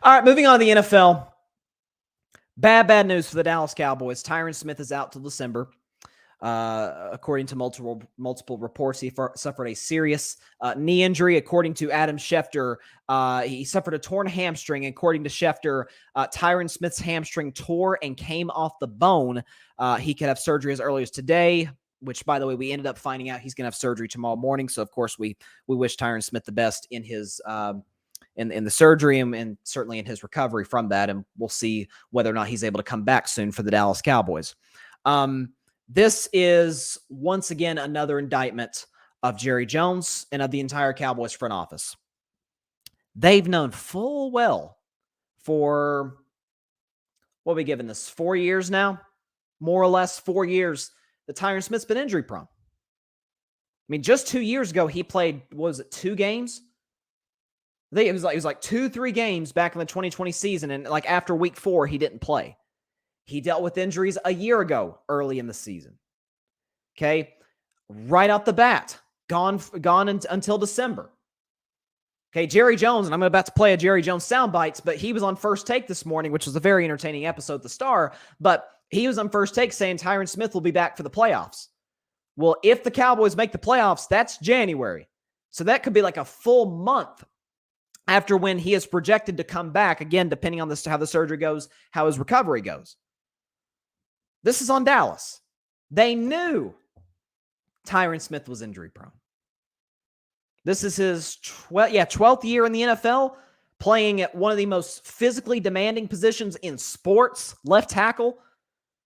All right, moving on to the NFL. Bad news for the Dallas Cowboys. Tyron Smith is out till December. According to multiple reports, he suffered a serious knee injury. According to Adam Schefter, he suffered a torn hamstring. According to Schefter, Tyron Smith's hamstring tore and came off the bone. He could have surgery as early as today, which, by the way, we ended up finding out he's going to have surgery tomorrow morning. So, of course, we wish Tyron Smith the best in his in the surgery and certainly in his recovery from that. And we'll see whether or not he's able to come back soon for the Dallas Cowboys. This is, once again, another indictment of Jerry Jones and of the entire Cowboys front office. They've known full well for, what are we giving this, 4 years now? More or less 4 years that Tyron Smith's been injury prone. I mean, just 2 years ago, he played, what was it, 2 games? I think it was like 2-3 games back in the 2020 season, and like after week 4, he didn't play. He dealt with injuries a year ago, early in the season. Okay, right out the bat, gone until December. Okay, Jerry Jones, and I'm about to play a Jerry Jones soundbites, but he was on First Take this morning, which was a very entertaining episode at the Star, but he was on First Take saying Tyron Smith will be back for the playoffs. Well, if the Cowboys make the playoffs, that's January. So that could be like a full month after when he is projected to come back, again, depending on how the surgery goes, how his recovery goes. This is on Dallas. They knew Tyron Smith was injury prone. This is his 12th year in the NFL, playing at one of the most physically demanding positions in sports, left tackle,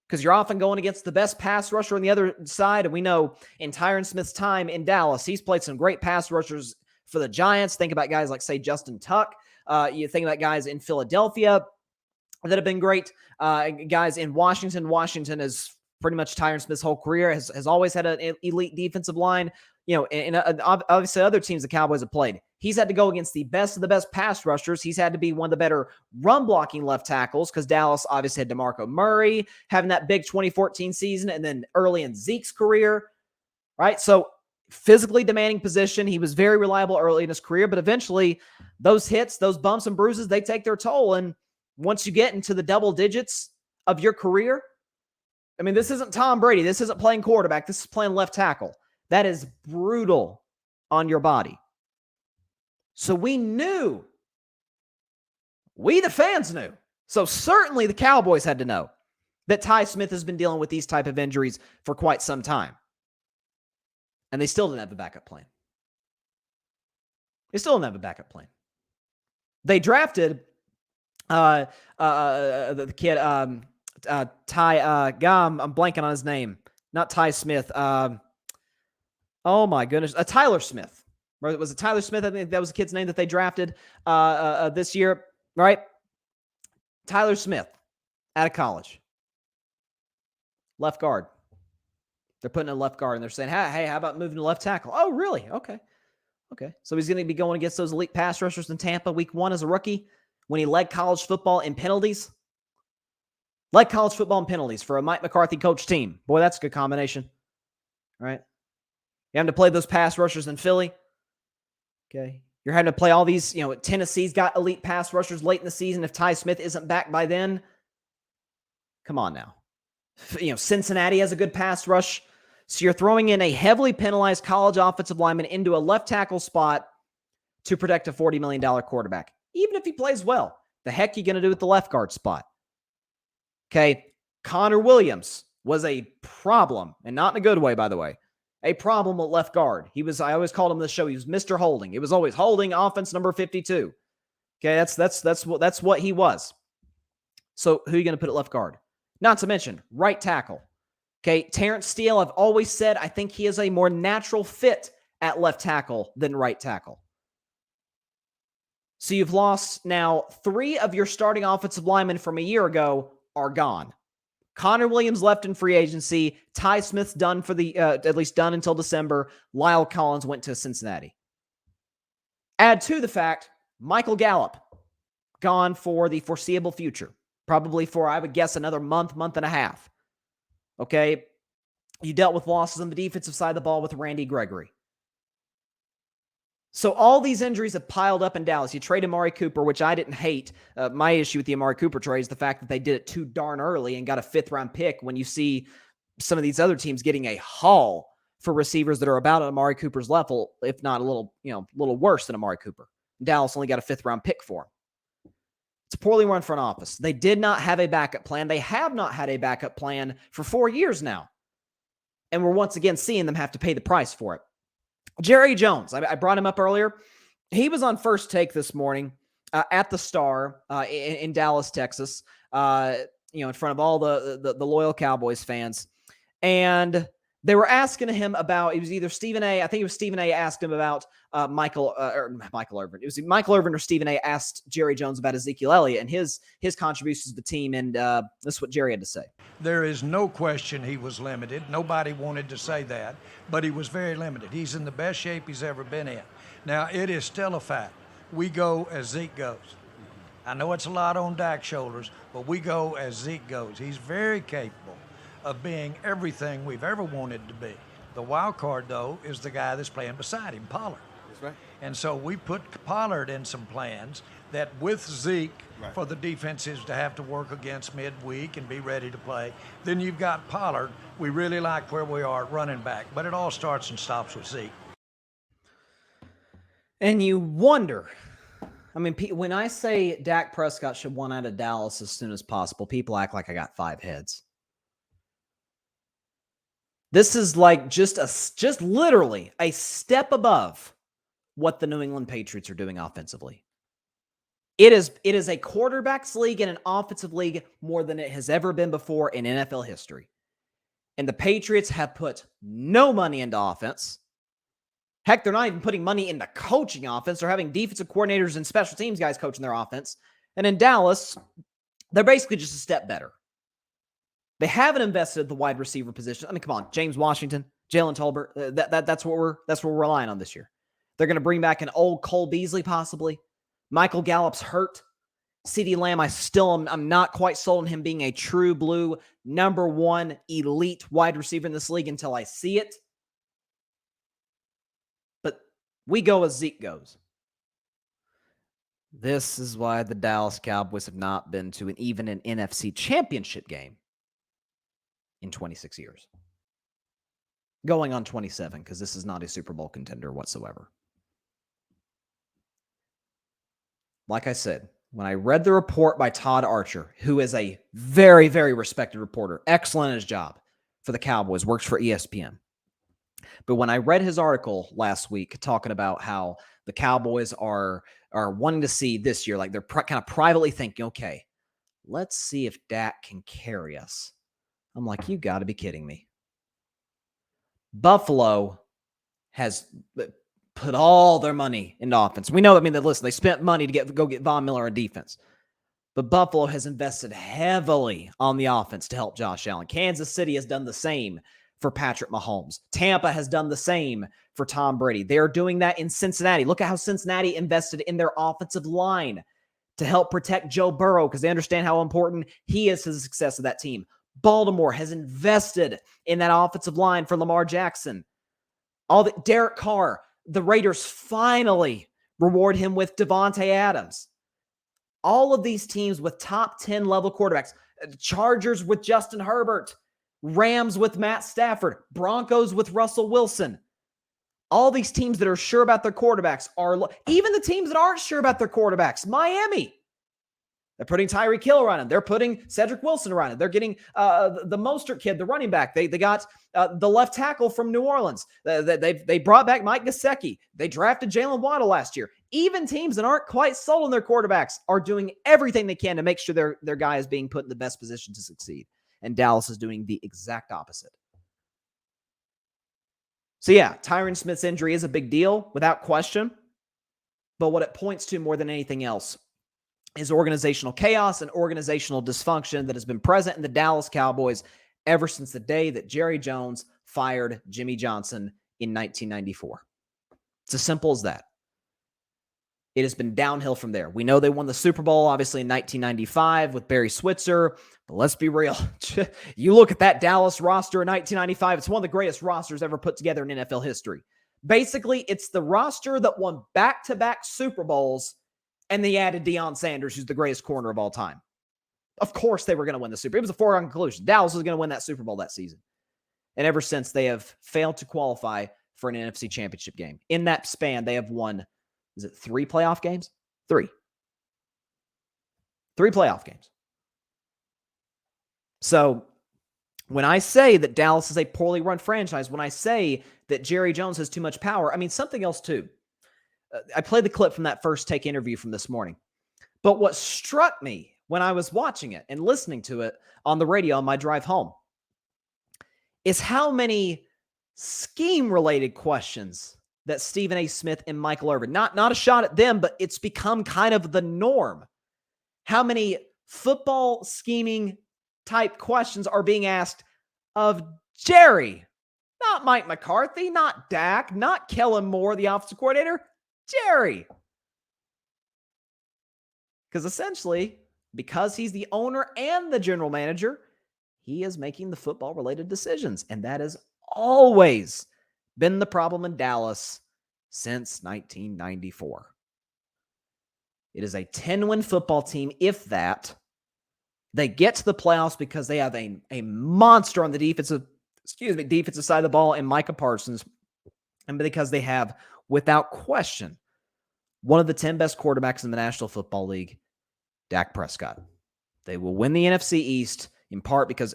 because you're often going against the best pass rusher on the other side. And we know in Tyron Smith's time in Dallas, he's played some great pass rushers for the Giants. Think about guys like, say, Justin Tuck. You think about guys in Philadelphia that have been great. Guys in Washington. Washington is pretty much Tyron Smith's whole career, has always had an elite defensive line. You know, and obviously other teams the Cowboys have played. He's had to go against the best of the best pass rushers. He's had to be one of the better run-blocking left tackles because Dallas obviously had DeMarco Murray having that big 2014 season and then early in Zeke's career, right? So physically demanding position. He was very reliable early in his career, but eventually those hits, those bumps and bruises, they take their toll. And once you get into the double digits of your career, I mean, this isn't Tom Brady. This isn't playing quarterback. This is playing left tackle. That is brutal on your body. So we knew. We, the fans, knew. So certainly the Cowboys had to know that Ty Smith has been dealing with these type of injuries for quite some time. And they still didn't have a backup plan. They still didn't have a backup plan. They drafted the kid, Ty, I'm blanking on his name. Not Ty Smith. Oh my goodness. Tyler Smith. Right? Was it Tyler Smith? I think that was the kid's name that they drafted this year, right? Tyler Smith out of college. Left guard. They're putting in left guard and they're saying, hey, how about moving to left tackle? Oh, really? Okay. So he's going to be going against those elite pass rushers in Tampa week 1 as a rookie when he led college football in penalties. Led college football in penalties for a Mike McCarthy coach team. Boy, that's a good combination. All right. You're having to play those pass rushers in Philly. Okay. You're having to play all these, Tennessee's got elite pass rushers late in the season. If Ty Smith isn't back by then, come on now. Cincinnati has a good pass rush. So you're throwing in a heavily penalized college offensive lineman into a left tackle spot to protect a $40 million quarterback. Even if he plays well, the heck are you going to do with the left guard spot? Okay. Connor Williams was a problem, and not in a good way, by the way. A problem with left guard. I always called him this show, he was Mr. Holding. It was always holding offense number 52. Okay, that's what he was. So who are you going to put at left guard? Not to mention right tackle. Okay, Terrence Steele, I've always said I think he is a more natural fit at left tackle than right tackle. So you've lost now 3 of your starting offensive linemen from a year ago are gone. Connor Williams left in free agency. Ty Smith's done for at least done until December. Lyle Collins went to Cincinnati. Add to the fact, Michael Gallup gone for the foreseeable future. Probably for, I would guess, another month and a half. Okay? You dealt with losses on the defensive side of the ball with Randy Gregory. So all these injuries have piled up in Dallas. You trade Amari Cooper, which I didn't hate. My issue with the Amari Cooper trade is the fact that they did it too darn early and got a 5th-round pick when you see some of these other teams getting a haul for receivers that are about at Amari Cooper's level, if not a little worse than Amari Cooper. Dallas only got a 5th-round pick for him. It's a poorly run front office. They did not have a backup plan. They have not had a backup plan for 4 years now. And we're once again seeing them have to pay the price for it. Jerry Jones, I brought him up earlier. He was on First Take this morning at the Star in Dallas, Texas, in front of all the loyal Cowboys fans. And they were asking him about, it was either Stephen A. I think it was Stephen A. asked him about Michael Irvin. It was Michael Irvin or Stephen A. asked Jerry Jones about Ezekiel Elliott and his contributions to the team. And this is what Jerry had to say. There is no question he was limited. Nobody wanted to say that, but he was very limited. He's in the best shape he's ever been in. Now, it is still a fact. We go as Zeke goes. I know it's a lot on Dak's shoulders, but we go as Zeke goes. He's very capable of being everything we've ever wanted to be. The wild card, though, is the guy that's playing beside him, Pollard. That's right. And so we put Pollard in some plans that with Zeke, right, for the defenses to have to work against midweek and be ready to play. Then you've got Pollard. We really like where we are at running back, but it all starts and stops with Zeke. And you wonder, I mean, when I say Dak Prescott should want out of Dallas as soon as possible, people act like I got 5 heads. This is like just literally a step above what the New England Patriots are doing offensively. It is a quarterbacks league and an offensive league more than it has ever been before in NFL history. And the Patriots have put no money into offense. Heck, they're not even putting money into coaching offense. They're having defensive coordinators and special teams guys coaching their offense. And in Dallas, they're basically just a step better. They haven't invested at the wide receiver position. I mean, come on, James Washington, Jalen Tolbert. That's what we're relying on this year. They're going to bring back an old Cole Beasley possibly. Michael Gallup's hurt. CeeDee Lamb, I'm not quite sold on him being a true blue number 1 elite wide receiver in this league until I see it. But we go as Zeke goes. This is why the Dallas Cowboys have not been to even an NFC championship game in 26 years. Going on 27, because this is not a Super Bowl contender whatsoever. Like I said, when I read the report by Todd Archer, who is a very, very respected reporter, excellent at his job for the Cowboys, works for ESPN. But when I read his article last week talking about how the Cowboys are wanting to see this year, like they're kind of privately thinking, okay, let's see if Dak can carry us. I'm like, you got to be kidding me. Buffalo has put all their money into offense. We know, listen, they spent money to go get Von Miller on defense. But Buffalo has invested heavily on the offense to help Josh Allen. Kansas City has done the same for Patrick Mahomes. Tampa has done the same for Tom Brady. They're doing that in Cincinnati. Look at how Cincinnati invested in their offensive line to help protect Joe Burrow because they understand how important he is to the success of that team. Baltimore has invested in that offensive line for Lamar Jackson. Derek Carr, the Raiders finally reward him with Devontae Adams. All of these teams with top 10 level quarterbacks. Chargers with Justin Herbert. Rams with Matt Stafford. Broncos with Russell Wilson. All these teams that are sure about their quarterbacks even the teams that aren't sure about their quarterbacks. Miami. They're putting Tyreek Hill around him. They're putting Cedric Wilson around him. They're getting the Mostert kid, the running back. They got the left tackle from New Orleans. They brought back Mike Gesicki. They drafted Jalen Waddle last year. Even teams that aren't quite sold on their quarterbacks are doing everything they can to make sure their guy is being put in the best position to succeed. And Dallas is doing the exact opposite. So yeah, Tyron Smith's injury is a big deal, without question. But what it points to more than anything else is organizational chaos and organizational dysfunction that has been present in the Dallas Cowboys ever since the day that Jerry Jones fired Jimmy Johnson in 1994. It's as simple as that. It has been downhill from there. We know they won the Super Bowl, obviously, in 1995 with Barry Switzer. But let's be real. You look at that Dallas roster in 1995, it's one of the greatest rosters ever put together in NFL history. Basically, it's the roster that won back-to-back Super Bowls, and they added Deion Sanders, who's the greatest corner of all time. Of course they were going to win the Super Bowl. It was a foregone conclusion. Dallas was going to win that Super Bowl that season. And ever since, they have failed to qualify for an NFC championship game. In that span, they have won, is it 3 playoff games? 3. 3 playoff games. So when I say that Dallas is a poorly run franchise, when I say that Jerry Jones has too much power, I mean something else too. I played the clip from that First Take interview from this morning. But what struck me when I was watching it and listening to it on the radio on my drive home is how many scheme-related questions that Stephen A. Smith and Michael Irvin, not a shot at them, but it's become kind of the norm. How many football scheming type questions are being asked of Jerry, not Mike McCarthy, not Dak, not Kellen Moore, the offensive coordinator, Jerry. Because essentially, because he's the owner and the general manager, he is making the football-related decisions. And that has always been the problem in Dallas since 1994. It is a 10-win football team, if that. They get to the playoffs because they have a monster on the defensive side of the ball in Micah Parsons, and because they have, without question, one of the 10 best quarterbacks in the National Football League, Dak Prescott. They will win the NFC East in part because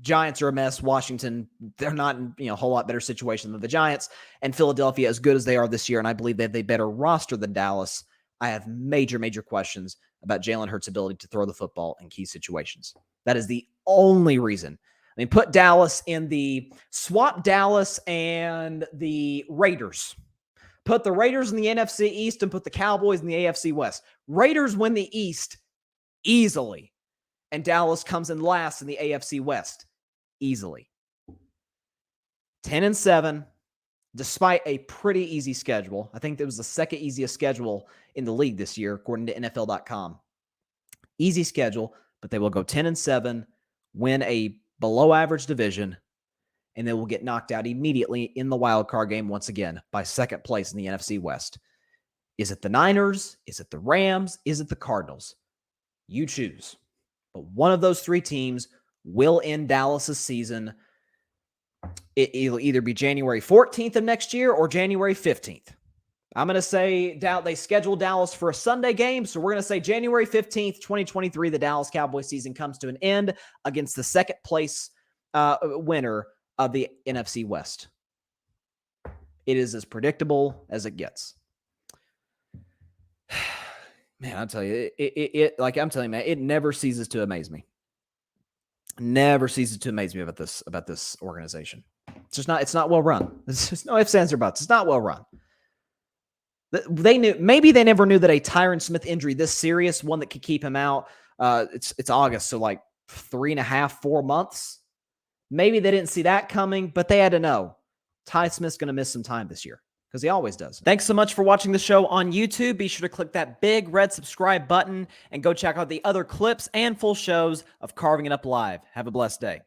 Giants are a mess. Washington, they're not in a whole lot better situation than the Giants, and Philadelphia, as good as they are this year, and I believe they have a better roster than Dallas, I have major questions about Jalen Hurts' ability to throw the football in key situations. That is the only reason. I mean, swap Dallas and the Raiders. Put the Raiders in the NFC East and put the Cowboys in the AFC West. Raiders win the East easily, and Dallas comes in last in the AFC West easily. 10-7. Despite a pretty easy schedule. I think it was the second easiest schedule in the league this year, according to NFL.com. Easy schedule, but they will go 10-7, win a below-average division, and they will get knocked out immediately in the wild card game once again by second place in the NFC West. Is it the Niners? Is it the Rams? Is it the Cardinals? You choose. But one of those 3 teams will end Dallas's season. It'll either be January 14th of next year or January 15th. I'm going to say they scheduled Dallas for a Sunday game, so we're going to say January 15th, 2023, the Dallas Cowboys season comes to an end against the second place winner of the NFC West. It is as predictable as it gets. Man, I'll tell you, it never ceases to amaze me. Never ceases to amaze me about this organization. It's not well run. There's just no ifs, ands, or buts. It's not well run. Maybe they never knew that a Tyron Smith injury this serious, one that could keep him out. It's August, so like 3.5, 4 months. Maybe they didn't see that coming, but they had to know Ty Smith's going to miss some time this year because he always does. Thanks so much for watching the show on YouTube. Be sure to click that big red subscribe button and go check out the other clips and full shows of Carving It Up Live. Have a blessed day.